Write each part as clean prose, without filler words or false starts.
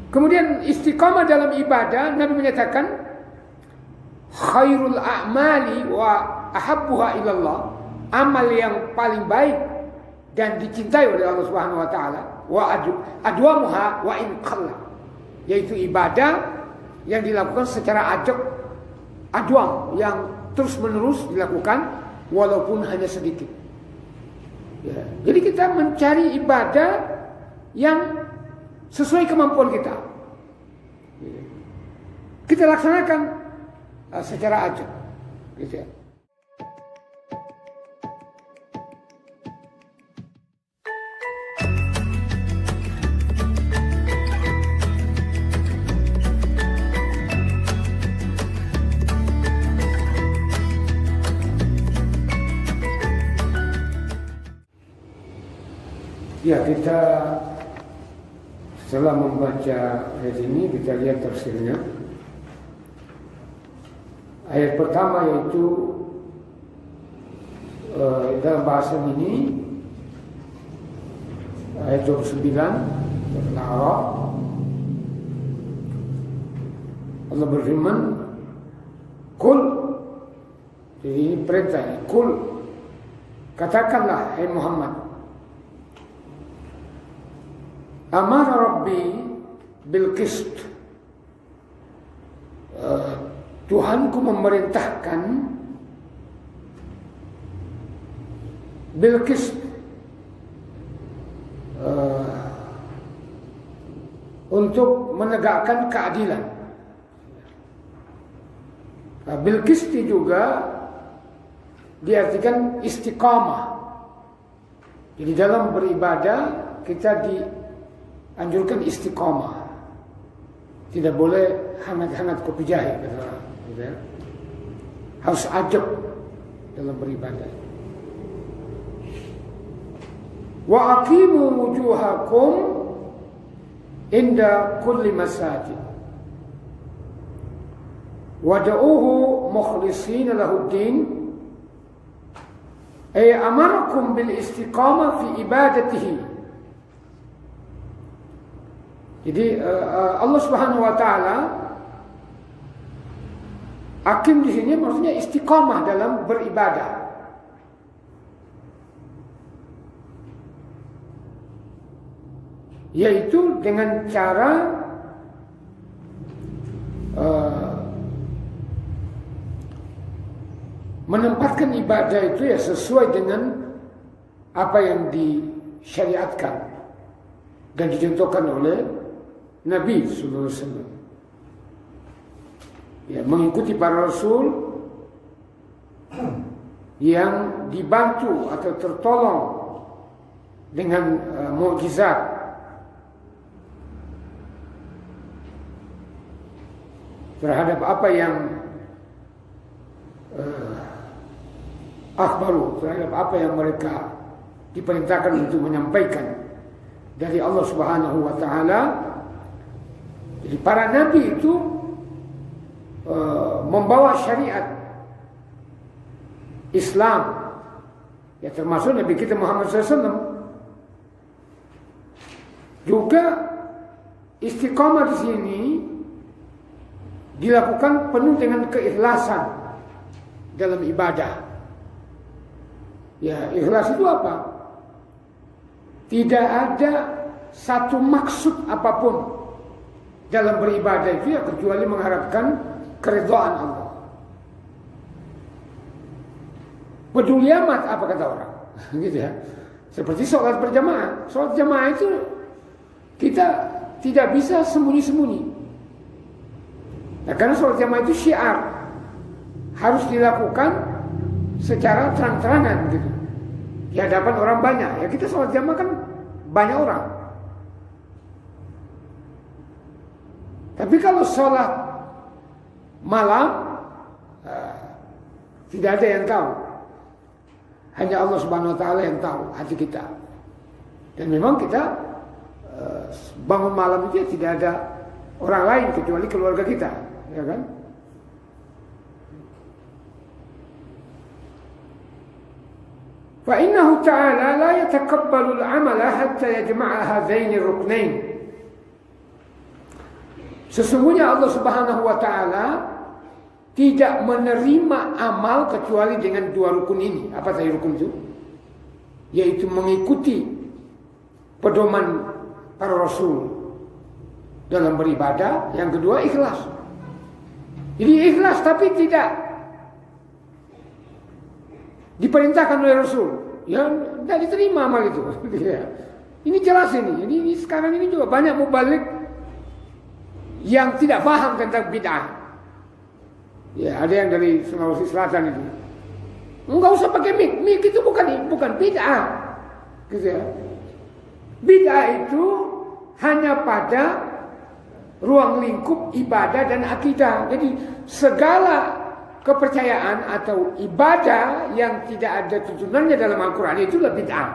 Kemudian istiqamah dalam ibadah, Nabi menyatakan khairul a'mali wa ahabbuha ilallah, amal yang paling baik dan dicintai oleh Allah Subhanahu wa taala, wa adwamuha wa in qalla, yaitu ibadah yang dilakukan secara adwam, yang terus-menerus dilakukan walaupun hanya sedikit. Ya, jadi kita mencari ibadah yang sesuai kemampuan kita. Kita laksanakan secara ajak, gitu ya. Ya, kita setelah membaca ayat ini, kita lihat tafsirnya. Ayat pertama yaitu dalam bahasa ini ayat 29 Al-A'raf, Allah berfirman, Kul, jadi ini perintah, Kul, katakanlah hai Muhammad, amara Rabbi bil qist, Tuhanku memerintahkan bil qist, untuk menegakkan keadilan. Bil qisti juga diartikan istiqamah. Jadi dalam beribadah kita dianjurkan istiqamah. Tidak boleh hangat-hangat kopi jahe, kata orang. Harus ajab dalam beribadah. Wa aqimu wujuhakum inda kulli masajid wad'uuhu mukhlishina lahuddin, ay amarakum bil istiqamah fi ibadatihi. Jadi Allah Subhanahu wa taala, aqim di sini maksudnya istiqamah dalam beribadah. Yaitu dengan cara menempatkan ibadah itu ya sesuai dengan apa yang disyariatkan dan dicontohkan oleh Nabi sallallahu alaihi wasallam. Ya, mengikuti para rasul yang dibantu atau tertolong dengan mukjizat. Terhadap apa yang akhbaru, terhadap apa yang mereka diperintahkan untuk menyampaikan dari Allah Subhanahu wa taala. Jadi para nabi itu membawa syariat Islam, ya termasuk Nabi kita Muhammad SAW. Juga istiqamah di sini dilakukan penuh dengan keikhlasan dalam ibadah. Ya, ikhlas itu apa? Tidak ada satu maksud apapun dalam beribadah itu ya kecuali mengharapkan keridhaan Allah. Peduli amat apa kata orang, gitu ya. Seperti sholat berjamaah. Sholat jamaah itu kita tidak bisa sembunyi-sembunyi. Nah, karena sholat jamaah itu syiar, harus dilakukan secara terang-terangan gitu, di hadapan orang banyak. Ya kita sholat jamaah kan banyak orang. Tapi kalau sholat malam tidak ada yang tahu, hanya Allah Subhanahu wa taala yang tahu hati kita. Dan memang kita bangun malam itu ya tidak ada orang lain kecuali keluarga kita, ya kan? Fa innahu ta'ala la yatakabbalu al-'amala hatta yajma'a hadaini ar-ruknain. Sesungguhnya Allah Subhanahu wa taala tidak menerima amal kecuali dengan dua rukun ini. Apa tadi rukun itu? Yaitu mengikuti pedoman para rasul dalam beribadah. Yang kedua ikhlas. Jadi ikhlas tapi tidak diperintahkan oleh Rasul. Ya tidak diterima amal itu. Ini jelas ini. Ini sekarang ini juga banyak mubalik yang tidak paham tentang bid'ah. Ya, ada yang dari Sulawesi Selatan itu. Enggak usah pakai mic. Mic itu bukan bid'ah. Gitu ya. Bid'ah itu hanya pada ruang lingkup ibadah dan akidah. Jadi segala kepercayaan atau ibadah yang tidak ada tuntunannya dalam Al-Quran itulah bid'ah.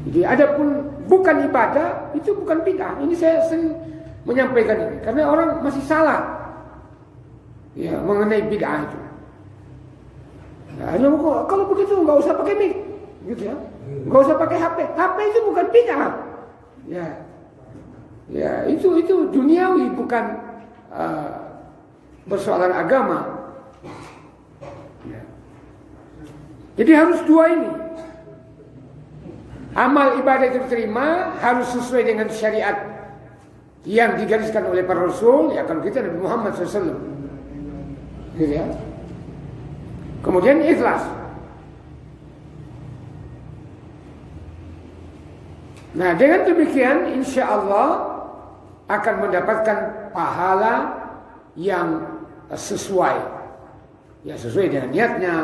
Jadi adapun bukan ibadah itu bukan bid'ah. Ini saya sering menyampaikan ini karena orang masih salah ya mengenai bid'ah itu. Nah, kalau begitu nggak usah pakai mic, gitu ya, nggak usah pakai HP. HP itu bukan bid'ah. Ya itu duniawi bukan persoalan agama. Ya. Jadi harus dua ini. Amal ibadah itu diterima harus sesuai dengan syariat yang digariskan oleh para rasul, ya kalau kita Nabi Muhammad SAW. Gitu ya. Kemudian ikhlas. Nah dengan demikian insya Allah akan mendapatkan pahala yang sesuai. Ya sesuai dengan niatnya,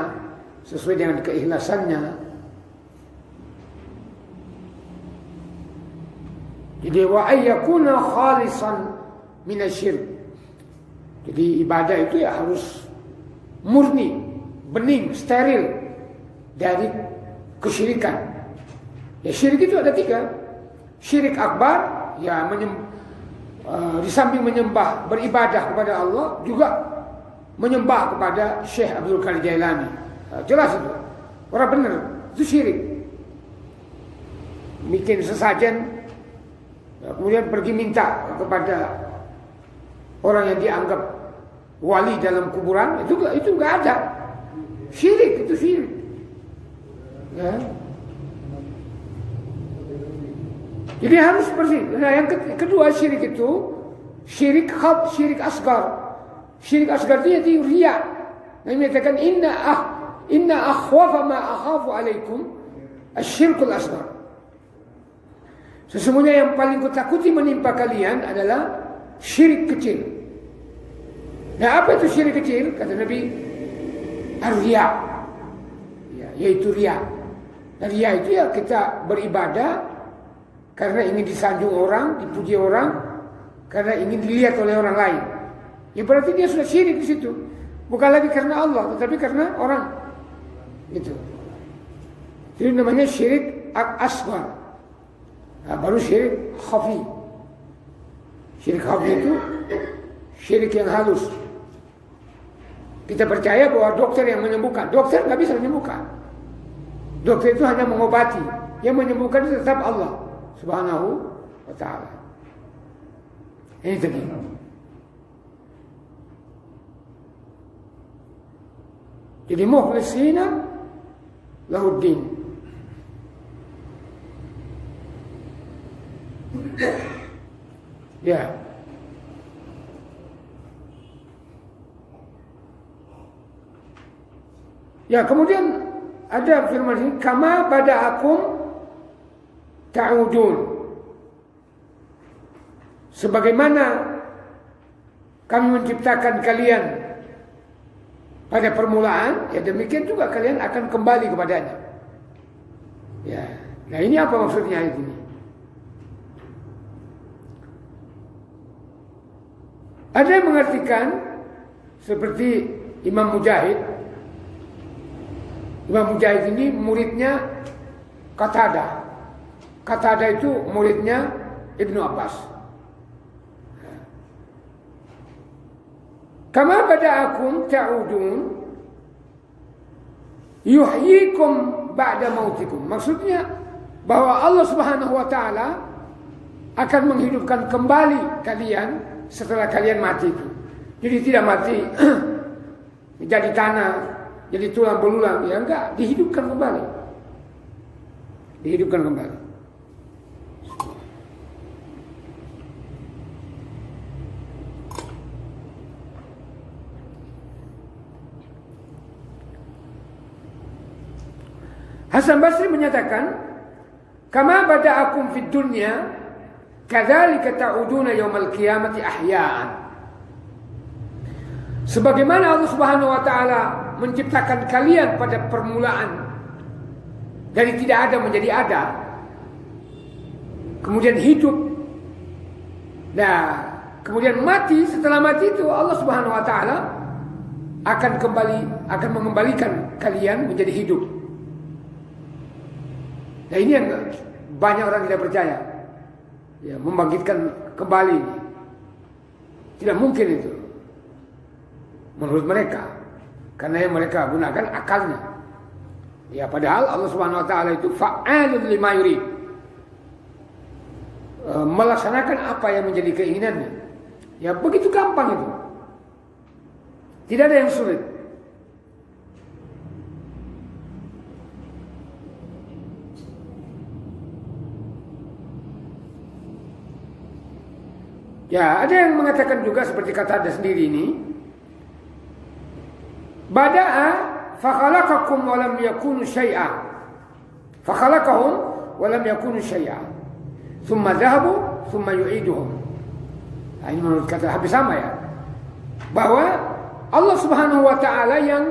sesuai dengan keikhlasannya. Jadi wa ayyakuna khalisan minasyirk. Jadi ibadah itu ya harus murni, bening, steril dari kesyirikan. Ya syirik itu ada 3. Syirik akbar, ya di samping menyembah, beribadah kepada Allah, juga menyembah kepada Syekh Abdul Qadir Jailani. Jelas itu. Orang benar, itu syirik. Bikin sesajen, kemudian pergi minta kepada orang yang dianggap wali dalam kuburan, itu nggak ada. Syirik, itu syirik. Ya. Jadi harus bersih. Nah, yang kedua syirik itu syirik asgar. Syirik asgar itu jadi riya. Nah, ini mengatakan inna akhwafa ma akhafu alaikum asyirkul asgar. Sesungguhnya yang paling kutakuti menimpa kalian adalah syirik kecil. Nah, apa itu syirik kecil? Kata Nabi, ar-riya. Ya, yaitu riya. Nah, riya itu ya kita beribadah karena ingin disanjung orang, dipuji orang, karena ingin dilihat oleh orang lain. Ya berarti dia sudah syirik di situ. Bukan lagi karena Allah, tetapi karena orang. Itu. Jadi namanya syirik asghar. Nah, baru syirik khafi. Syirik khafi itu syirik yang halus. Kita percaya bahwa dokter yang menyembuhkan. Dokter nggak bisa menyembuhkan. Dokter itu hanya mengobati. Yang menyembuhkan itu tetap Allah Subhanahu wa ta'ala. Ini tadi. Jadi mukhlisina lahuddin. Ya. Ya, kemudian ada firman ini, kama bada'akum ta'udun. Sebagaimana kami menciptakan kalian pada permulaan, ya demikian juga kalian akan kembali kepadanya. Ya. Nah, ini apa maksudnya ayat ini? Ada yang mengartikan seperti Imam Mujahid. Imam Mujahid ini muridnya Qatadah. Qatadah itu muridnya Ibnu Abbas. Kama bada'akum ta'udun yuhyikum ba'da mautikum. Maksudnya bahwa Allah Subhanahu wa ta'ala akan menghidupkan kembali kalian setelah kalian mati itu. Jadi tidak mati jadi tanah, jadi tulang belulang, ya enggak, dihidupkan kembali. Dihidupkan kembali. Hasan Basri menyatakan, "Kama bada'akum fid dunya, kadzalika ta'uduna yaumal qiyamati ahya'an." Sebagaimana Allah Subhanahu wa taala menciptakan kalian pada permulaan dari tidak ada menjadi ada, kemudian hidup, nah kemudian mati. Setelah mati itu Allah Subhanahu wa taala akan mengembalikan kalian menjadi hidup. Nah ini yang banyak orang tidak percaya, ya, membangkitkan kembali. Tidak mungkin itu menurut mereka, karena yang mereka gunakan akalnya. Ya, padahal Allah Subhanahu wa taala itu fa'alun lima yurid, melaksanakan apa yang menjadi keinginannya. Ya, begitu gampang itu. Tidak ada yang sulit. Ya, ada yang mengatakan juga seperti kata ada sendiri ini, bada'a fakhalaqakum wa lam yakunu syai'a. Fakhalaqahum wa lam yakunu syai'a. Tsumma dhahabu, tsumma yu'iduhum. Nah, ini menurut kata Habib sama ya. Bahwa Allah Subhanahu wa taala yang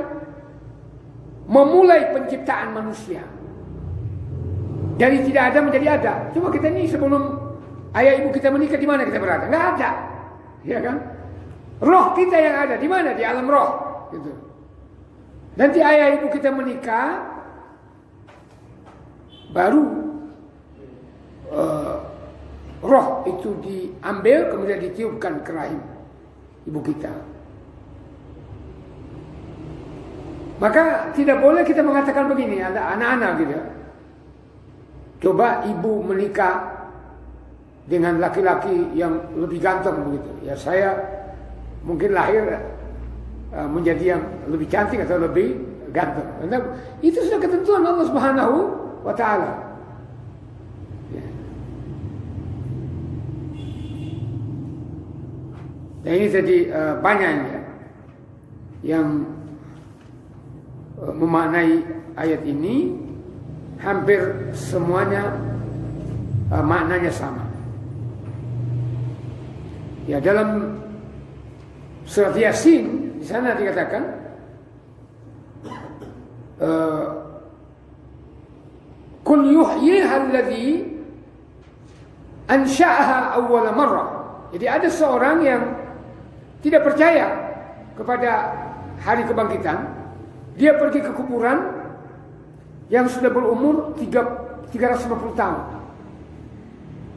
memulai penciptaan manusia. Dari tidak ada menjadi ada. Coba kita ini sebelum ayah ibu kita menikah, di mana kita berada? Enggak ada. Ya kan? Roh kita yang ada di mana? Di alam roh, gitu. Nanti ayah ibu kita menikah, baru roh itu diambil kemudian ditiupkan ke rahim ibu kita. Maka tidak boleh kita mengatakan begini, ada anak-anak gitu. Coba ibu menikah dengan laki-laki yang lebih ganteng begitu. Ya saya mungkin lahir menjadi yang lebih cantik atau lebih ganteng. Karena itu sudah ketentuan Allah Subhanahu wa taala. Ya. Nah ini jadi banyak ya yang memaknai ayat ini, hampir semuanya maknanya sama. Ya, dalam surat Yasin di sana dikatakan Qul yuhyiha alladhi ansha'aha awwala marrah. Jadi ada seorang yang tidak percaya kepada hari kebangkitan, dia pergi ke kuburan yang sudah berumur 350 tahun.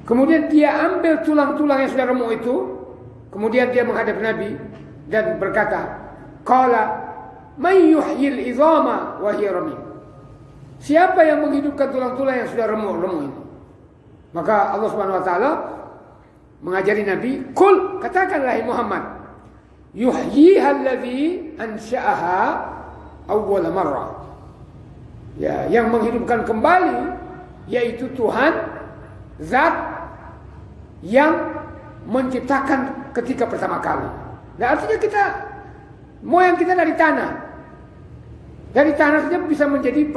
Kemudian dia ambil tulang-tulang yang sudah remuk itu, kemudian dia menghadap Nabi dan berkata, "Qala may yuhyil idhama wa hiya ramim." Siapa yang menghidupkan tulang-tulang yang sudah remuk-remuk ini? Maka Allah Subhanahu wa taala mengajari Nabi, "Qul," katakanlah Muhammad, "yuhyiha alladhi ansha'aha awwala marrah." Ya, yang menghidupkan kembali yaitu Tuhan zat yang menciptakan ketika pertama kali. Nah, artinya kita moyang kita dari tanah. Dari tanah saja bisa menjadi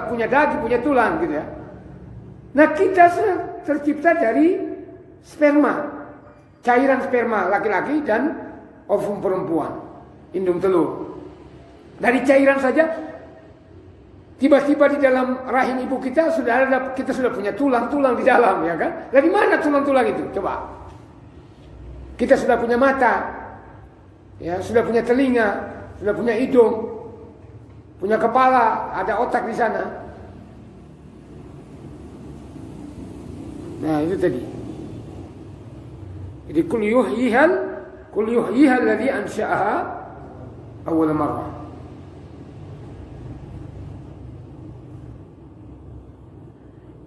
punya daging, punya tulang gitu ya. Nah, kita tercipta dari sperma. Cairan sperma laki-laki dan ovum perempuan, indung telur. Dari cairan saja tiba-tiba di dalam rahim ibu kita sudah punya tulang-tulang di dalam, ya kan? Dari mana tulang-tulang itu? Coba. Kita sudah punya mata, ya, sudah punya telinga, sudah punya hidung, punya kepala, ada otak di sana. Nah, itu tadi. Jadi kul yuhyiha alladhi ansha'aha awwal marrah.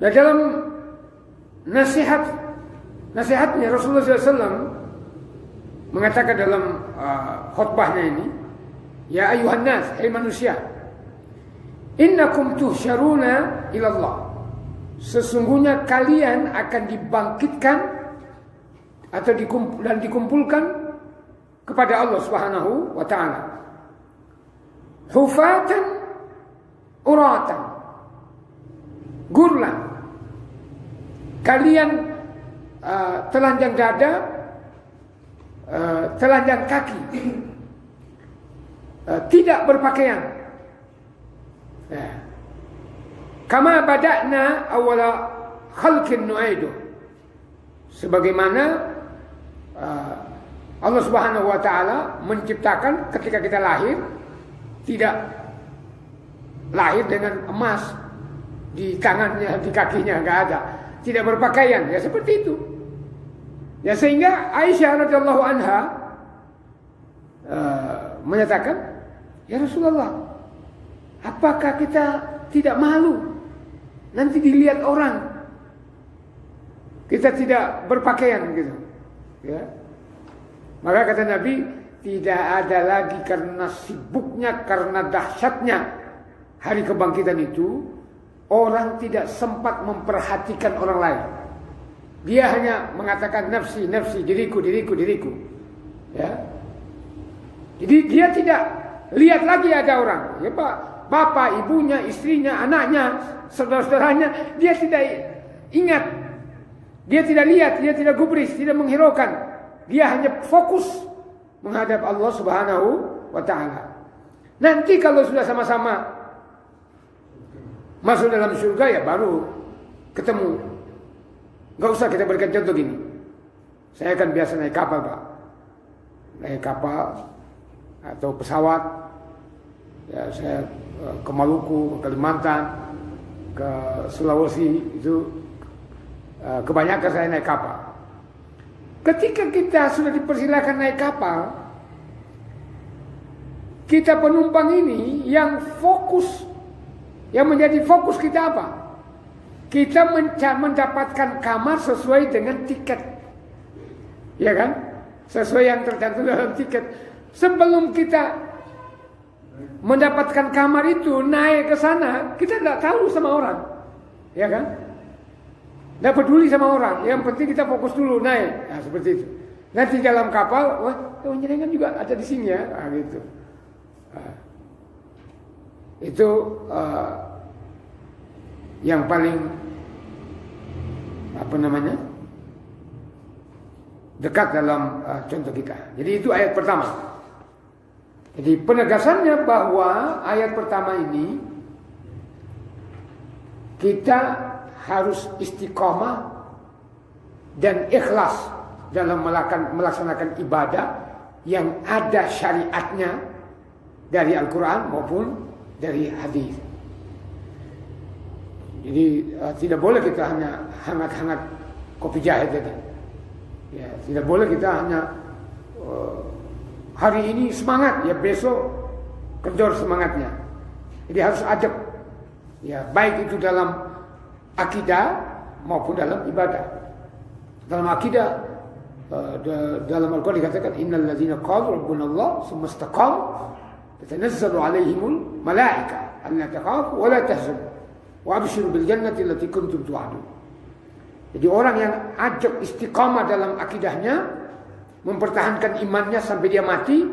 Nah, dalam nasihat nasihatnya Rasulullah SAW mengatakan dalam khutbahnya ini, ya ayuhan nas, hai manusia, innakum tuhsyaruna ilallah, sesungguhnya kalian akan dibangkitkan atau dikumpulkan kepada Allah Subhanahu wa taala. Hufatan uratan, gurlan, kalian telanjang dada, telanjang kaki, tidak berpakaian. Kama bada'na awala khalqin nu'idu, sebagaimana Allah Subhanahu wa taala menciptakan ketika kita lahir, tidak lahir dengan emas di tangannya, di kakinya, enggak ada, tidak berpakaian, ya seperti itu. Ya sehingga Aisyah radhiyallahu anha menyatakan, ya Rasulullah, apakah kita tidak malu nanti dilihat orang kita tidak berpakaian gitu, ya? Maka kata Nabi, tidak ada lagi karena sibuknya, karena dahsyatnya hari kebangkitan itu, orang tidak sempat memperhatikan orang lain. Dia hanya mengatakan nafsi, nafsi, diriku, diriku, diriku. Ya. Jadi dia tidak lihat lagi ada orang. Ya, bapak, ibunya, istrinya, anaknya, saudara-saudaranya, dia tidak ingat. Dia tidak lihat, dia tidak gubris, tidak menghiraukan. Dia hanya fokus menghadap Allah Subhanahu wa taala. Nanti kalau sudah sama-sama masuk dalam surga, ya baru ketemu. Gak usah kita berikan contoh gini. Saya kan biasa naik kapal, Pak. Naik kapal atau pesawat. Ya, saya ke Maluku, ke Kalimantan, ke Sulawesi, itu kebanyakan saya naik kapal. Ketika kita sudah dipersilakan naik kapal, kita penumpang ini yang fokus, yang menjadi fokus kita apa? Kita mendapatkan kamar sesuai dengan tiket, ya kan? Sesuai yang tercantum dalam tiket. Sebelum kita mendapatkan kamar itu, naik ke sana, kita tidak tahu sama orang, ya kan? Tidak peduli sama orang, yang penting kita fokus dulu naik. Nah, seperti itu. Nanti dalam kapal, wah, jenengan juga ada di sini ya, nah, gitu. Nah, itu yang paling dekat dalam contoh kita. Jadi itu ayat pertama. Jadi penegasannya bahwa ayat pertama ini kita harus istiqomah dan ikhlas dalam melaksanakan ibadah yang ada syariatnya dari Al-Quran maupun dari hadis. Jadi tidak boleh kita hanya hangat-hangat kopi jahe tadi. Ya, tidak boleh kita hanya hari ini semangat, ya besok kendor semangatnya. Jadi harus adab. Ya, baik itu dalam akidah maupun dalam ibadah. Dalam akidah, dalam Al-Quran dikatakan innal ladzina qalu rabbunallah tsumma istaqamu tatanazzalu alaihimul malaika alla takhafu wa la tahzanu wa abshiru bil jannati allati kuntum tu'adun. Jadi orang yang ajak istiqamah dalam akidahnya, mempertahankan imannya sampai dia mati,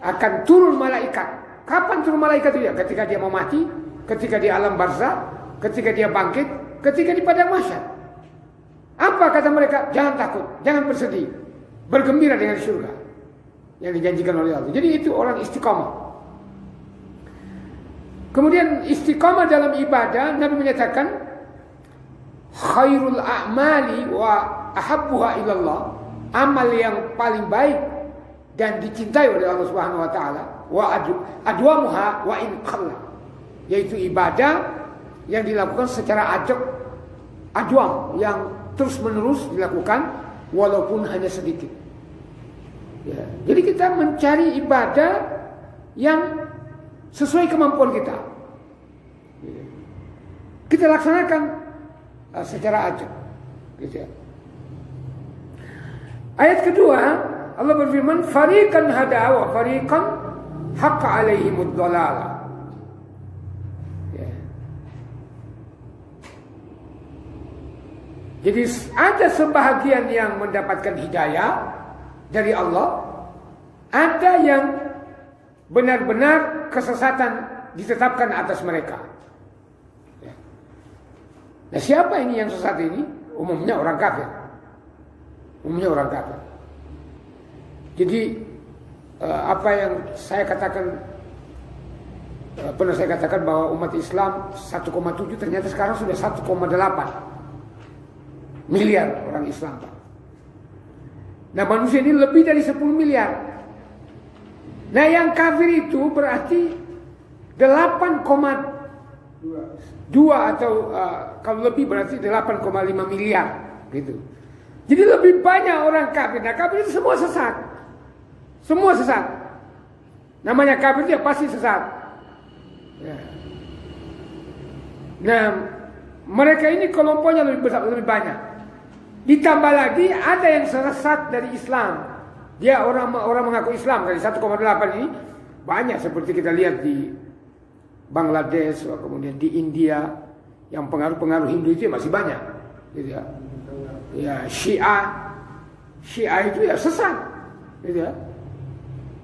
akan turun malaikat. Kapan turun malaikat itu? Ya, ketika dia mau mati, ketika di alam barzakh, ketika dia bangkit, ketika di padang mahsyar. Apa kata mereka? Jangan takut, jangan bersedih, bergembira dengan surga yang dijanjikan oleh Allah. Jadi itu orang istiqamah. Kemudian istiqamah dalam ibadah, Nabi menyatakan khairul a'mali wa ahabbuha ilallah, amal yang paling baik dan dicintai oleh Allah Subhanahu wa taala, wa adwamuha wa in qalla, yaitu ibadah yang dilakukan secara adwam, yang terus menerus dilakukan walaupun hanya sedikit. Ya, jadi kita mencari ibadah yang sesuai kemampuan kita. Kita laksanakan secara ajak, gitu ya. Ayat kedua, Allah berfirman, fariqan hada wa fariqan haqqa alaihimud dhalalah. Ya. Jadi ada sebahagian yang mendapatkan hidayah dari Allah, ada yang benar-benar kesesatan ditetapkan atas mereka. Ya. Nah, siapa ini yang sesat ini? Umumnya orang kafir. Umumnya orang kafir. Jadi apa yang saya katakan, pernah saya katakan bahwa umat Islam 1,7 ternyata sekarang sudah 1,8 miliar orang Islam, Pak. Nah, manusia ini lebih dari 10 miliar. Nah, yang kafir itu berarti 8,2 atau kalau lebih berarti 8,5 miliar gitu. Jadi lebih banyak orang kafir. Nah, kafir itu semua sesat. Semua sesat. Namanya kafir dia pasti sesat. Ya. Nah, mereka ini kelompoknya lebih besar, lebih banyak. Ditambah lagi ada yang sesat dari Islam. Dia orang mengaku Islam dari 1,8 ini banyak, seperti kita lihat di Bangladesh, kemudian di India, yang pengaruh-pengaruh Hindu itu masih banyak. Gitu ya. Ya, Syiah itu ya sesat. Gitu ya.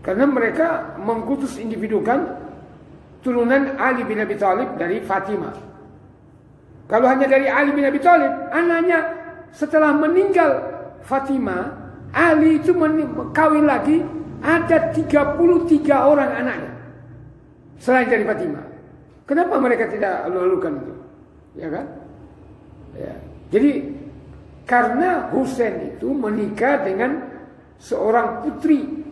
Karena mereka mengkutus individukan turunan Ali bin Abi Thalib dari Fatimah. Kalau hanya dari Ali bin Abi Thalib, anaknya setelah meninggal Fatimah, Ali itu kawin lagi, ada 33 orang anaknya selain dari Fatimah. Kenapa mereka tidak lalukan itu? Ya kan? Ya. Jadi karena Husain itu menikah dengan seorang putri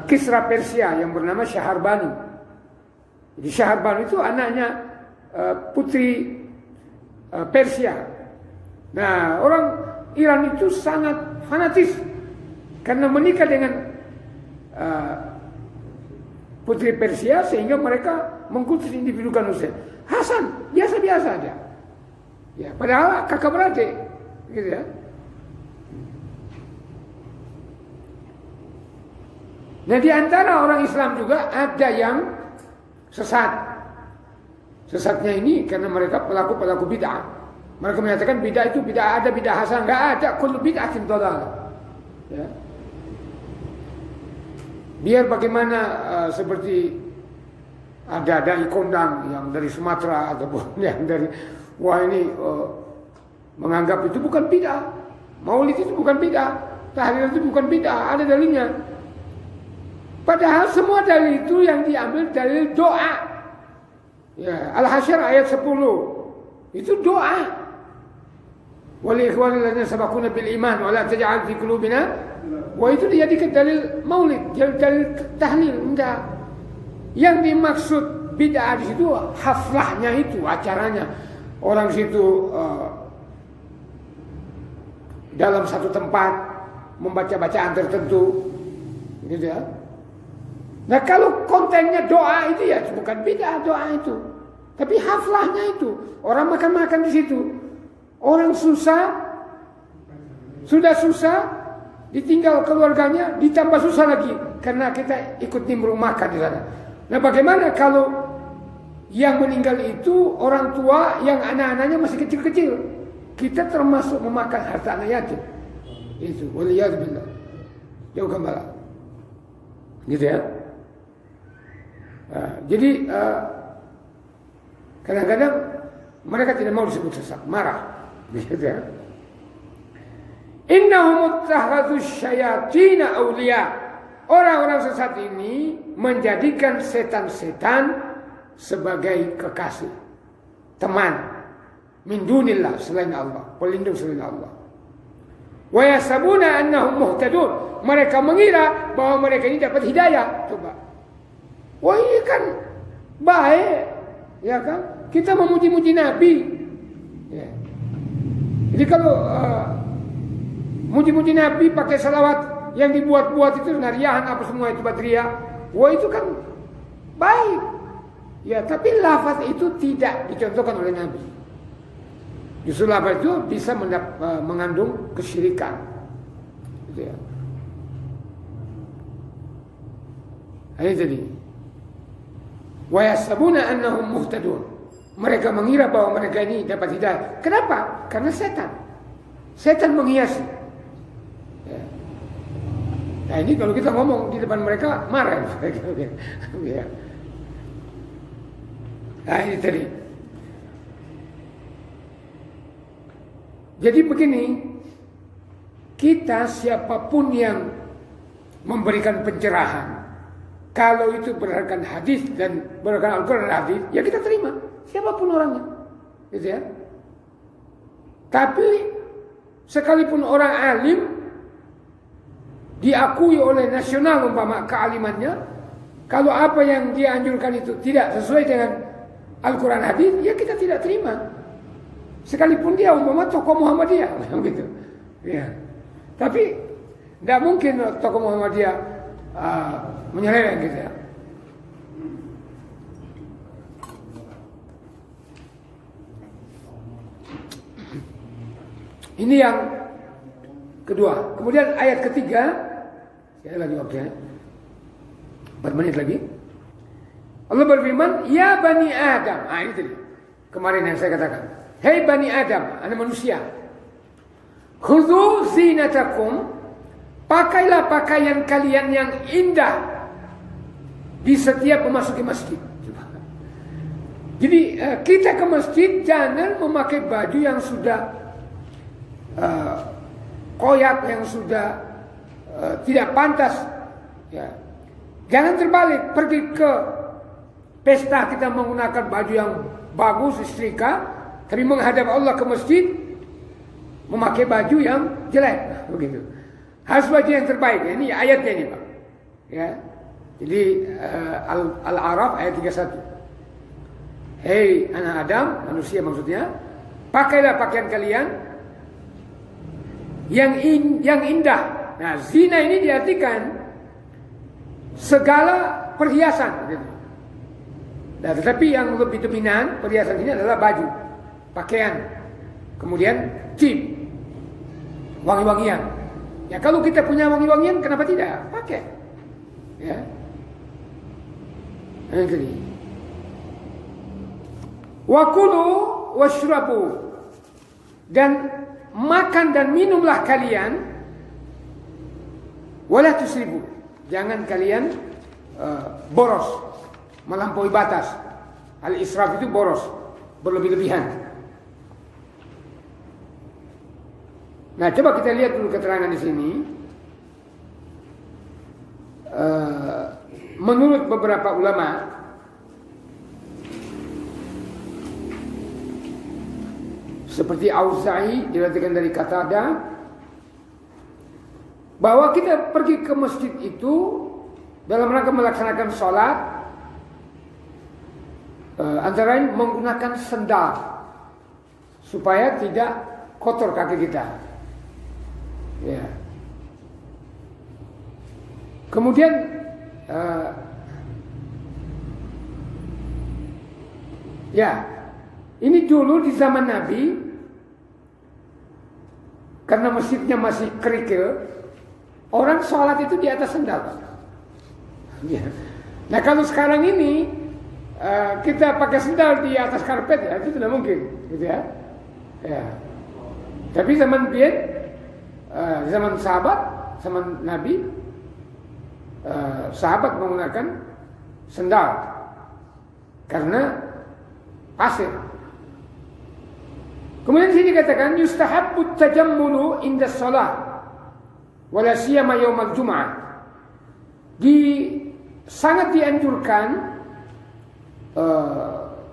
Kisra Persia yang bernama Syahrbanu. Jadi Syahrbanu itu anaknya putri Persia. Nah, orang Iran itu sangat fanatis karena menikah dengan putri Persia, sehingga mereka mengkutus individukan Husain. Hasan biasa-biasa aja. Ya, padahal kakak beradik, gitu ya. Nah, di antara orang Islam juga ada yang sesat. Sesatnya ini karena mereka pelaku-pelaku bid'ah. Mereka menyatakan bid'ah itu bid'ah, ada bid'ah hasanah, enggak ada, kullu bid'atin dhalalah. Ya. Biar bagaimana seperti ada dai kondang yang dari Sumatera ataupun yang dari ini menganggap itu bukan bid'ah. Maulid itu bukan bid'ah, tahlilan itu bukan bid'ah, ada dalilnya. Padahal semua dalil itu yang diambil dalil doa. Ya, Al-Hasyr ayat 10. Itu doa. Wal ikhwanil ladzina sabaquna bil iman wa la taj'al fi qulubina. Wah, itu dijadikan dalil maulid, dalil tahlil, enggak. Yang dimaksud bid'ah di situ haflahnya itu, acaranya. Orang situ dalam satu tempat membaca bacaan tertentu, gitu ya. Nah, kalau kontennya doa itu ya bukan bid'ah doa itu, tapi haflahnya itu. Orang makan-makan di situ. Orang susah, sudah susah, ditinggal keluarganya, ditambah susah lagi karena kita ikut nimbrung makan di sana. Nah, bagaimana kalau yang meninggal itu orang tua yang anak-anaknya masih kecil-kecil? Kita termasuk memakan harta anak yatim. Itu, waliyadzubillah. Jauh kembali. Gitu ya. Nah, jadi kadang-kadang mereka tidak mau disebut sesat, marah. Gitu ya. Innahum ittakhadhu syayatina awliya. Orang-orang sesat ini menjadikan setan-setan sebagai kekasih, teman, min dunillah, selain Allah, pelindung selain Allah. Wa yasabuna annahum muhtadun. Mereka mengira bahwa mereka ini dapat hidayah. Coba. Wah, ini kan baik, ya kan? Kita memuji-muji Nabi. Ya. Jadi kalau muji-muji Nabi pakai salawat yang dibuat-buat itu nariahan apa semua itu badriyah, wah itu kan baik. Ya, tapi lafaz itu tidak dicontohkan oleh Nabi. Justru lafaz itu bisa mengandung kesyirikan. Gitu ya. Ini tadi. Wa yasabuna annahum muhtadun. Mereka mengira bahwa mereka ini dapat hidayah. Kenapa? Karena setan. Setan menghiasi. Ya. Nah ini kalau kita ngomong di depan mereka marah. Ya. Nah ini tadi. Jadi begini, kita siapapun yang memberikan pencerahan, kalau itu berdasarkan hadis dan berdasarkan Al-Quran dan hadis, ya kita terima, siapapun orangnya, gitu ya. Tapi sekalipun orang alim diakui oleh nasional umpama kealimannya, kalau apa yang dia anjurkan itu tidak sesuai dengan Al-Quran hadis, ya kita tidak terima. Sekalipun dia umpama tokoh Muhammadiyah, gitu. Ya. Tapi tidak mungkin tokoh Muhammadiyah menyeleweng gitu ya. Ini yang kedua. Kemudian ayat ketiga, sekali lagi waktunya 4 menit lagi. Allah berfirman, ya Bani Adam. Ini tadi kemarin yang saya katakan. Hei Bani Adam, anak manusia, khudhu zinatakum, pakailah pakaian kalian yang indah di setiap memasuki masjid. Jadi kita ke masjid jangan memakai baju yang sudah koyak, yang sudah tidak pantas. Ya. Jangan terbalik, pergi ke pesta kita menggunakan baju yang bagus, istrika, tapi menghadap Allah ke masjid memakai baju yang jelek, begitu. Harus baju yang terbaik. Ini ayatnya ini, Pak. Ya. Jadi Al-A'raf ayat 31. Hei anak Adam, manusia maksudnya, pakailah pakaian kalian yang indah. Nah, zina ini diartikan segala perhiasan, gitu. Nah, tetapi yang lebih dominan perhiasan ini adalah baju, pakaian, kemudian chip, wangi-wangian. Ya kalau kita punya wangi-wangian, kenapa tidak pakai? Ya. Yang kedua, wakulu washrabu, dan makan dan minumlah kalian, wala tusrifu, jangan kalian boros, melampaui batas. Al-israf itu boros, berlebih-lebihan. Nah, coba kita lihat dulu keterangan di sini. Menurut beberapa ulama, seperti Auza'i diriwayatkan dari Qatadah, bahwa kita pergi ke masjid itu dalam rangka melaksanakan sholat, antara lain menggunakan sendal supaya tidak kotor kaki kita. Ya. Kemudian ya, ini dulu di zaman Nabi, karena masjidnya masih kerikil, orang sholat itu di atas sendal. Ya. Nah kalau sekarang ini kita pakai sendal di atas karpet, ya itu tidak mungkin, gitu ya. Ya. Tapi zaman zaman sahabat, zaman Nabi, sahabat menggunakan sendal karena pasir. Kemudian sini dikatakan yustahabbu tajammulu inda shalah wala siyama yaumal jum'ah. Sangat dianjurkan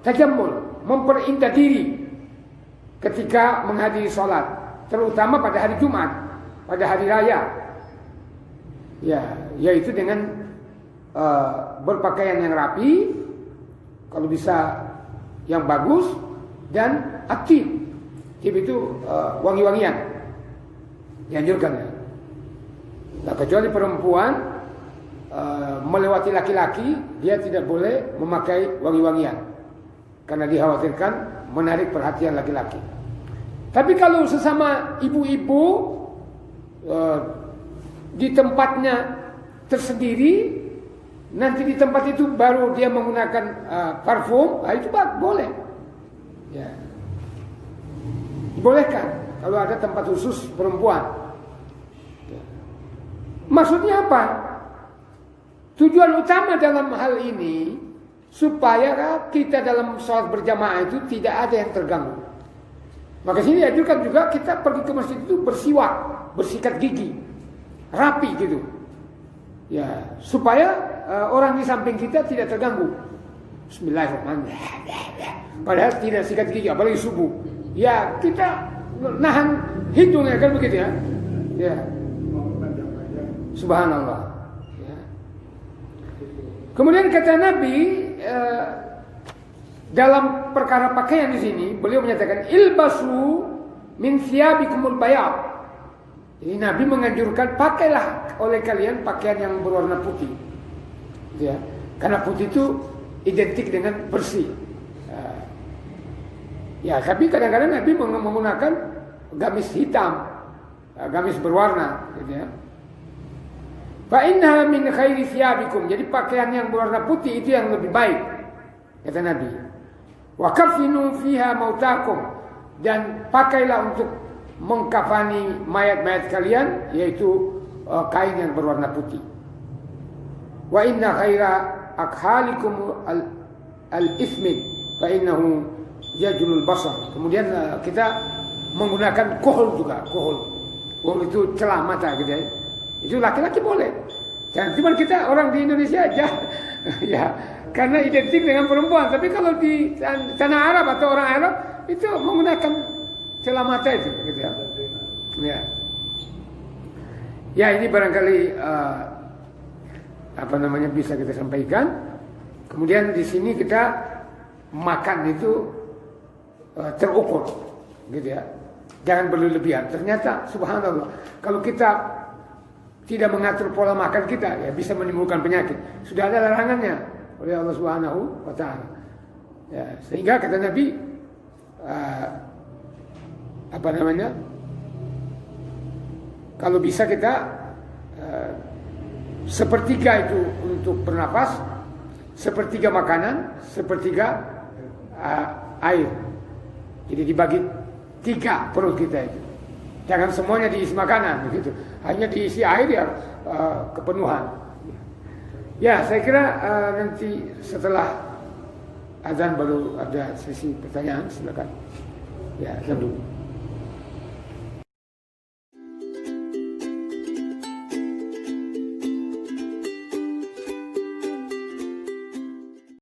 tajammul, memperindah diri ketika menghadiri salat, terutama pada hari Jumat, pada hari raya. Ya, yaitu dengan berpakaian yang rapi, kalau bisa yang bagus dan aktif. Aktif itu wangi-wangian, dianjurkan. Nah, kecuali perempuan melewati laki-laki, dia tidak boleh memakai wangi-wangian karena dikhawatirkan menarik perhatian laki-laki. Tapi kalau sesama ibu-ibu di tempatnya tersendiri, nanti di tempat itu baru dia menggunakan parfum, itu boleh. Ya. Bolehkan kalau ada tempat khusus perempuan. Ya. Maksudnya apa? Tujuan utama dalam hal ini supaya kita dalam sholat berjamaah itu tidak ada yang terganggu. Maka sini dianjurkan juga kita pergi ke masjid itu bersiwak, bersikat gigi, rapi gitu. Ya, supaya orang di samping kita tidak terganggu. Bismillahirrahmanirrahim. Padahal tidak sikat gigi, apalagi subuh. Ya, kita nahan hidungnya kan begitu ya. Ya. Subhanallah. Ya. Kemudian kata Nabi dalam perkara pakaian di sini, beliau menyatakan ilbasu min thiyabikumul bayad. Jadi Nabi menganjurkan pakailah oleh kalian pakaian yang berwarna putih. Ya. Karena putih itu identik dengan bersih. Ya, tapi kadang-kadang Nabi menggunakan gamis hitam, gamis berwarna, gitu ya. Fa inna min khairi thiyabikum. Jadi pakaian yang berwarna putih itu yang lebih baik, kata Nabi. Wa kafinu fiha mautakum, dan pakailah untuk mengkafani mayat-mayat kalian, yaitu kain yang berwarna putih. Wa inna khaira akhalikum al-ismid fa innahu yajlul basar. Kemudian kita menggunakan kohol juga, kohol itu celah mata gitu ya. Itu laki-laki boleh. Jangan cuma kita orang di Indonesia aja ya, karena identik dengan perempuan. Tapi kalau di tanah Arab atau orang Arab itu menggunakan celah mata itu gitu ya. Ya. Ya, ini barangkali bisa kita sampaikan. Kemudian di sini kita makan itu terukur gitu ya. Jangan berlebihan. Ternyata subhanallah, kalau kita tidak mengatur pola makan kita, ya bisa menimbulkan penyakit. Sudah ada larangannya oleh Allah Subhanahu wa taala. Ya, sehingga kata Nabi kalau bisa kita sepertiga itu untuk bernapas, sepertiga makanan, sepertiga air. Jadi dibagi 3 perut kita itu. Jangan semuanya diisi makanan begitu. Hanya diisi air ya kepenuhan. Ya, saya kira nanti setelah azan baru ada sesi pertanyaan, silakan. Ya, azan dulu.